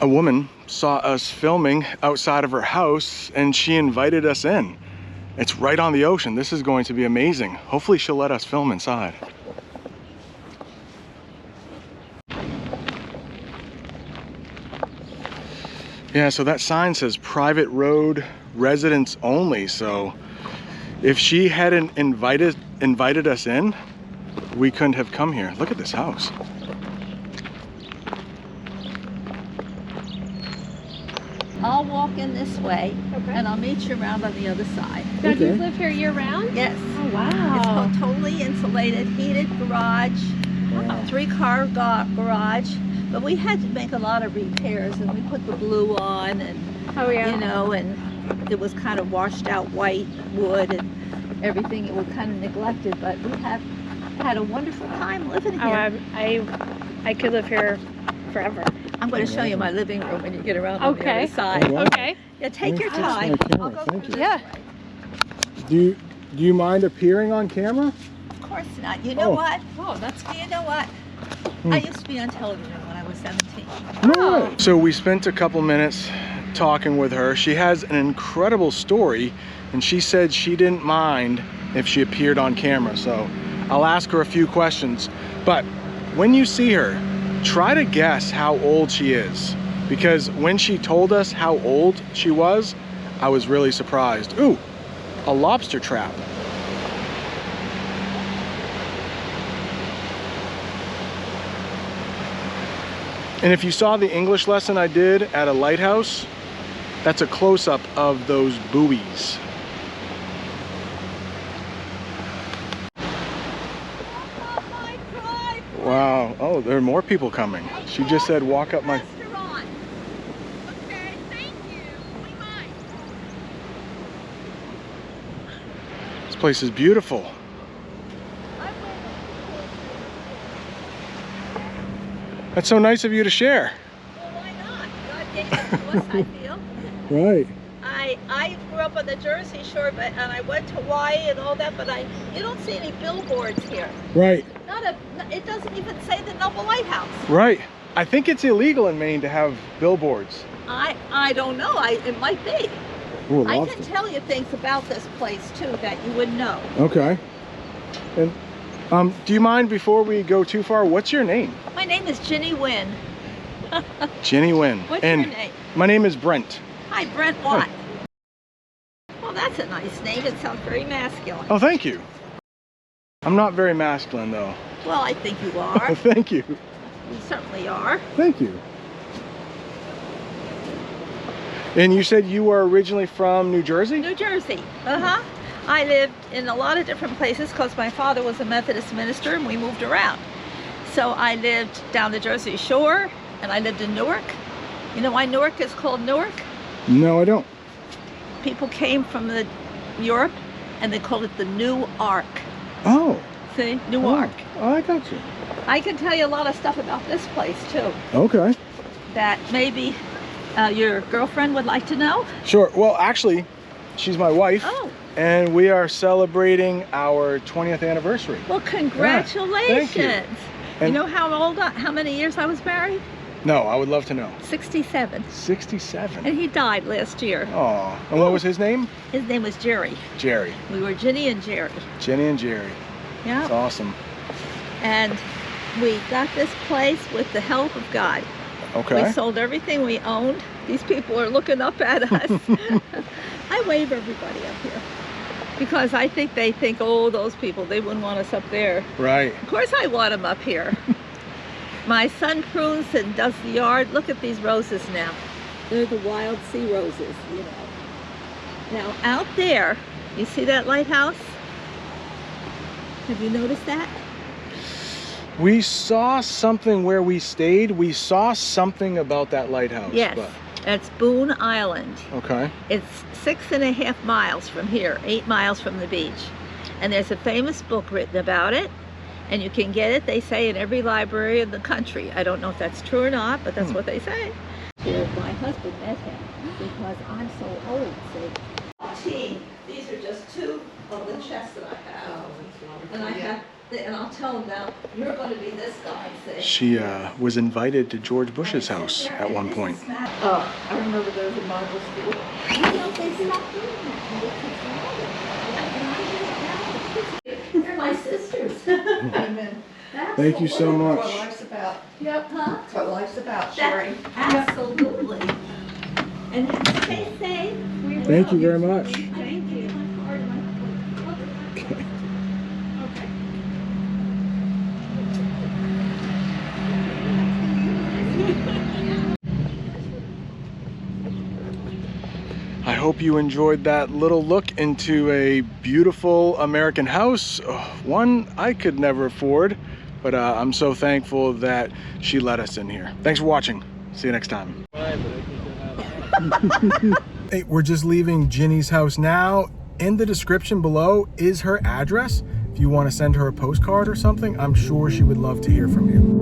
A woman saw us filming outside of her house and she invited us in. It's right on the ocean. This is going to be amazing. Hopefully she'll let us film inside. Yeah, so that sign says private road, residents only. So if she hadn't invited us in, we couldn't have come here. Look at this house. I'll walk in this way, and I'll meet you around on the other side. Now, do you live here year-round? Yes. Oh, wow. It's called totally insulated, heated garage, Wow. 3-car garage. But we had to make a lot of repairs, and we put the blue on, and Oh, yeah. you know, and it was kind of washed out white wood and everything. It was kind of neglected, but we have had a wonderful time living here. Oh, I could live here forever. I'm going to show you my living room when you get around on the Okay. other side. Oh, wow. Okay. Yeah, take your Let me fix time. my camera. I'll go Thank through you. this Yeah. way. Do you mind appearing on camera? Of course not. You know Oh. what? Oh, that's You know what? I used to be on television when I was 17. No way. So we spent a couple minutes talking with her. She has an incredible story, and she said she didn't mind if she appeared on camera. So I'll ask her a few questions. But when you see her, try to guess how old she is. Because when she told us how old she was, I was really surprised. Ooh, a lobster trap. And if you saw the English lesson I did at a lighthouse, that's a close-up of those buoys. Wow. Oh, there are more people coming. She just said walk up my... Restaurant. Okay, thank you. We might. This place is beautiful. That's so nice of you to share. Well, why not? God gave it to us, I feel. Right. I grew up on the Jersey Shore, and I went to Hawaii and all that, but you don't see any billboards here. Right. It doesn't even say the Noble Lighthouse. Right. I think it's illegal in Maine to have billboards. I don't know. It might be. Ooh, I lobster. can tell you things about this place too that you wouldn't know. Okay. And do you mind, before we go too far, what's your name? My name is Ginny Winn. Ginny Winn. What's And your name? my name is Brent. Hi, Brent Watt. Well, that's a nice name. It sounds very masculine. Oh, thank you. I'm not very masculine, though. Well, I think you are. Thank you. You certainly are. Thank you. And you said you were originally from New Jersey? New Jersey. Uh-huh. I lived in a lot of different places because my father was a Methodist minister and we moved around. So I lived down the Jersey Shore and I lived in Newark. You know why Newark is called Newark? No, I don't. People came from Europe and they called it the New Ark. Oh. See? Newark. Oh, I got you. I can tell you a lot of stuff about this place too Okay. that maybe your girlfriend would like to know. Sure. Well, actually, she's my wife. Oh. And we are celebrating our 20th anniversary. Well, congratulations. thank you. You And- know how many years I was married? No, I would love to know. 67. 67. And he died last year. Oh. And what was his name? His name was Gerry. Gerry. We were Ginny and Gerry. Jenny and Gerry. Yeah. That's awesome. And we got this place with the help of God. Okay. We sold everything we owned. These people are looking up at us. I wave everybody up here because I think they think, oh, those people, they wouldn't want us up there. Right. Of course I want them up here. My son prunes and does the yard. Look at these roses now. They're the wild sea roses, you know. Now out there, you see that lighthouse? Have you noticed that? We saw something where we stayed. We saw something about that lighthouse. Yes, But, that's Boone Island. okay. It's 6.5 miles from here, 8 miles from the beach. And there's a famous book written about it. And you can get it, they say, in every library in the country. I don't know if that's true or not, but that's what they say. Here, my husband met him because I'm so old, see. These are just two of the chests that I have. And I have And I'll tell them now, you're going to be this guy. See? She was invited to George Bush's house at one point. Oh, I remember those in Bible school. They're my sisters. Amen. Thank you so much. That's what life's about. Yep, huh? That's what life's about, Gerry. Absolutely. And stay safe. Thank you very much. Thank you. Okay. I hope you enjoyed that little look into a beautiful American house, one I could never afford, but I'm so thankful that she let us in here. Thanks for watching. See you next time. Hey, we're just leaving Ginny's house now. In the description below is her address. If you want to send her a postcard or something, I'm sure she would love to hear from you.